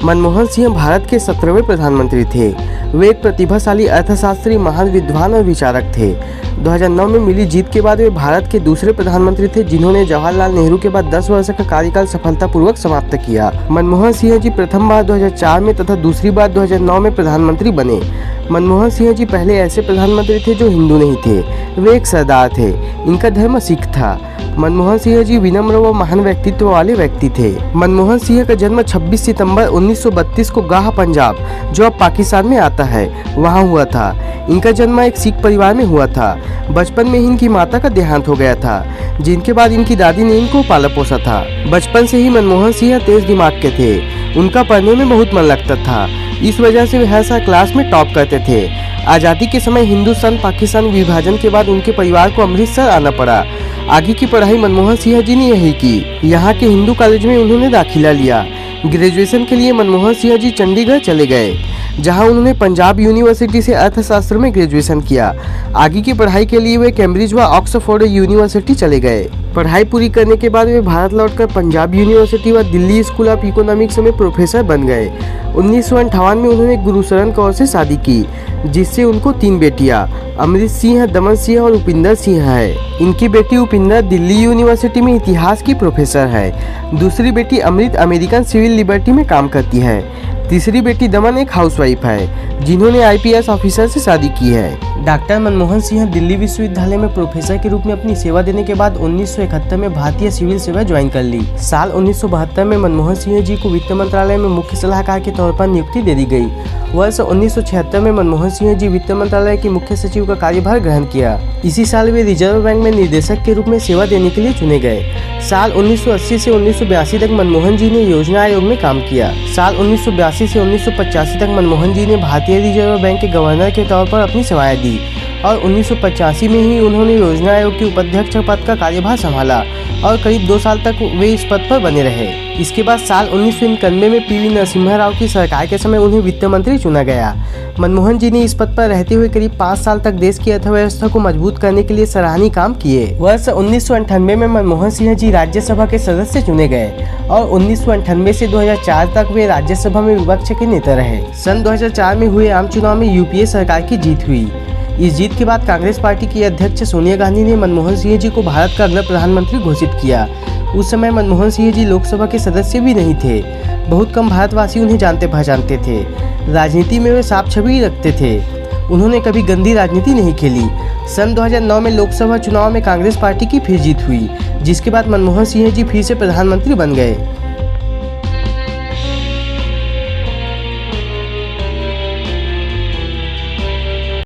मनमोहन सिंह भारत के 17वें प्रधानमंत्री थे। वे एक प्रतिभाशाली अर्थशास्त्री, महान विद्वान और विचारक थे। 2009 में मिली जीत के बाद वे भारत के दूसरे प्रधानमंत्री थे जिन्होंने जवाहरलाल नेहरू के बाद 10 वर्ष का कार्यकाल सफलतापूर्वक समाप्त किया। मनमोहन सिंह जी प्रथम बार 2004 में तथा दूसरी बार 2009 में प्रधानमंत्री बने। मनमोहन सिंह जी पहले ऐसे प्रधानमंत्री थे जो हिंदू नहीं थे। वे एक सरदार थे। इनका धर्म सिख था। मनमोहन सिंह जी विनम्र व महान व्यक्तित्व वाले व्यक्ति थे। मनमोहन सिंह का जन्म 26 सितंबर 1932 को गाह, पंजाब, जो अब पाकिस्तान में आता है, वहां हुआ था। इनका जन्म एक सिख परिवार में हुआ था। बचपन में ही इनकी माता का देहांत हो गया था, जिनके बाद इनकी दादी ने इनको पाला पोसा था। बचपन से ही मनमोहन सिंह तेज दिमाग के थे। उनका पढ़ने में बहुत मन लगता था। इस वजह से वे हर साल क्लास में टॉप करते थे। आज़ादी के समय हिंदुस्तान पाकिस्तान विभाजन के बाद उनके परिवार को अमृतसर आना पड़ा। आगे की पढ़ाई मनमोहन सिंह जी ने यही की। यहाँ के हिंदू कॉलेज में उन्होंने दाखिला लिया। ग्रेजुएशन के लिए मनमोहन सिंह जी चंडीगढ़ चले गए, जहां उन्होंने पंजाब यूनिवर्सिटी से अर्थशास्त्र में ग्रेजुएशन किया। आगे की पढ़ाई के लिए वे कैम्ब्रिज व ऑक्सफोर्ड यूनिवर्सिटी चले गए। पढ़ाई पूरी करने के बाद वे भारत लौटकर पंजाब यूनिवर्सिटी व दिल्ली स्कूल ऑफ इकोनॉमिक्स में प्रोफेसर बन गए। 1958 में उन्होंने गुरुशरण कौर से शादी की, जिससे उनको 3 बेटियां अमृत सिंह, दमन सिंह और उपिंदर सिंह है। इनकी बेटी उपिंदर दिल्ली यूनिवर्सिटी में इतिहास की प्रोफेसर है। दूसरी बेटी अमृत अमेरिकन सिविल लिबर्टी में काम करती है। तीसरी बेटी दमन एक हाउसवाइफ है, जिन्होंने IPS ऑफिसर से शादी की है। डॉक्टर मनमोहन सिंह दिल्ली विश्वविद्यालय में प्रोफेसर के रूप में अपनी सेवा देने के बाद 1971 में भारतीय सिविल सेवा ज्वाइन कर ली। साल 1972 में मनमोहन सिंह जी को वित्त मंत्रालय में मुख्य सलाहकार के तौर पर नियुक्ति दे दी गई। वर्ष 1976 में मनमोहन सिंह जी वित्त मंत्रालय के मुख्य सचिव का कार्यभार ग्रहण किया। इसी साल वे रिजर्व बैंक में निर्देशक के रूप में सेवा देने के लिए चुने गए। साल 1980 से 1982 तक मनमोहन जी ने योजना आयोग में काम किया। साल 1982 से 1985 तक मनमोहन जी ने भारतीय रिजर्व बैंक के गवर्नर के तौर पर अपनी सेवाएं दी और 1985 में ही उन्होंने योजना आयोग के उपाध्यक्ष पद का कार्यभार संभाला और करीब 2 साल तक वे इस पद पर बने रहे। इसके बाद साल 1991 में PV नरसिम्हा राव की सरकार के समय उन्हें वित्त मंत्री चुना गया। मनमोहन जी ने इस पद पर रहते हुए करीब 5 साल तक देश की अर्थव्यवस्था को मजबूत करने के लिए सराहनीय काम किए। वर्ष 1998 में मनमोहन सिंह जी राज्यसभा के सदस्य चुने गए और 1998 से 2004 तक वे राज्यसभा में विपक्ष के नेता रहे। सन 2004 में हुए आम चुनाव में UPA सरकार की जीत हुई। इस जीत के बाद कांग्रेस पार्टी की अध्यक्ष सोनिया गांधी ने मनमोहन सिंह जी को भारत का अगला प्रधानमंत्री घोषित किया। उस समय मनमोहन सिंह जी लोकसभा के सदस्य भी नहीं थे। बहुत कम भारतवासी उन्हें जानते पहचानते थे। राजनीति में वे साफ छवि रखते थे। उन्होंने कभी गंदी राजनीति नहीं खेली। सन 2009 में लोकसभा चुनाव में कांग्रेस पार्टी की फिर जीत हुई, जिसके बाद मनमोहन सिंह जी फिर से प्रधानमंत्री बन गए।